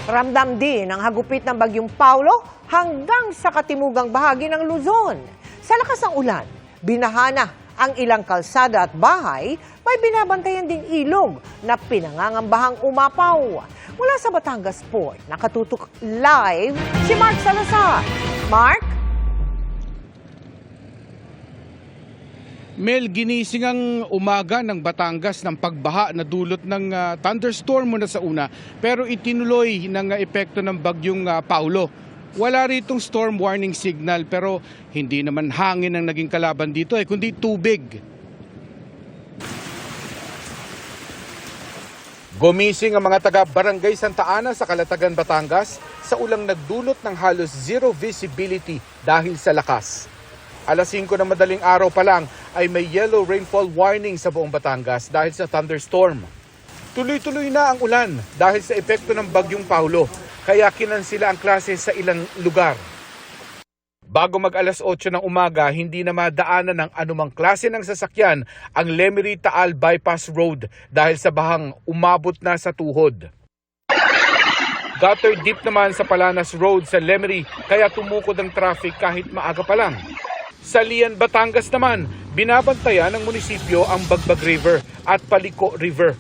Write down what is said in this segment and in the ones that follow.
Ramdam din ang hagupit ng Bagyong Paulo hanggang sa katimugang bahagi ng Luzon. Sa lakas ng ulan, binahana ang ilang kalsada at bahay, may binabantayan ding ilog na pinangangambahang umapaw. Mula sa Batangas Port, nakatutok live si Mark Salazar. Mark? Mel, ginising ang umaga ng Batangas ng pagbaha na dulot ng thunderstorm muna sa una, pero itinuloy ng epekto ng Bagyong Paulo. Wala ritong storm warning signal, pero hindi naman hangin ang naging kalaban dito, kundi tubig. Gumising ang mga taga-Barangay Santa Ana sa Calatagan, Batangas sa ulang nagdulot ng halos zero visibility dahil sa lakas. Alas 5 ng madaling araw pa lang ay may yellow rainfall warning sa buong Batangas dahil sa thunderstorm. Tuloy-tuloy na ang ulan dahil sa epekto ng Bagyong Paulo, kaya kinansila ang klase sa ilang lugar. Bago mag-alas 8 ng umaga, hindi na madaanan ng anumang klase ng sasakyan ang Lemery-Taal Bypass Road dahil sa bahang umabot na sa tuhod. Gutter deep naman sa Palanas Road sa Lemery, kaya tumukod ang traffic kahit maaga pa lang. Sa Lian, Batangas naman, binabantayan ng munisipyo ang Bagbag River at Paliko River.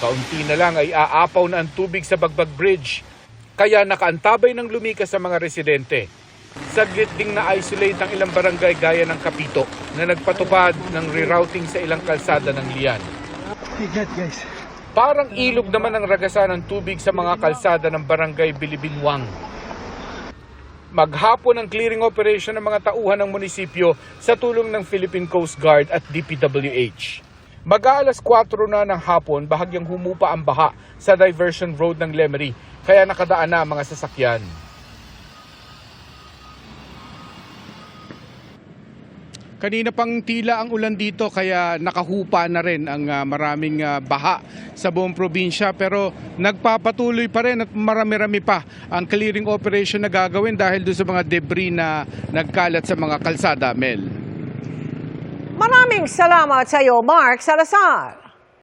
Kaunti na lang ay aapaw na ang tubig sa Bagbag Bridge, kaya nakaantabay ng lumikas sa mga residente. Saglit ding na-isolate ang ilang barangay gaya ng Kapito na nagpatupad ng rerouting sa ilang kalsada ng Lian. Parang ilog naman ang ragasan ng tubig sa mga kalsada ng barangay Bilibinwang. Maghapon ang clearing operation ng mga tauhan ng munisipyo sa tulong ng Philippine Coast Guard at DPWH. Mag-aalas 4 na ng hapon, bahagyang humupa ang baha sa diversion road ng Lemery, kaya nakadaan na ang mga sasakyan. Kanina pang tila ang ulan dito kaya nakahupa na rin ang maraming baha sa buong probinsya, pero nagpapatuloy pa rin at marami-rami pa ang clearing operation na gagawin dahil doon sa mga debris na nagkalat sa mga kalsada, Mel. Maraming salamat sa iyo, Mark Salazar.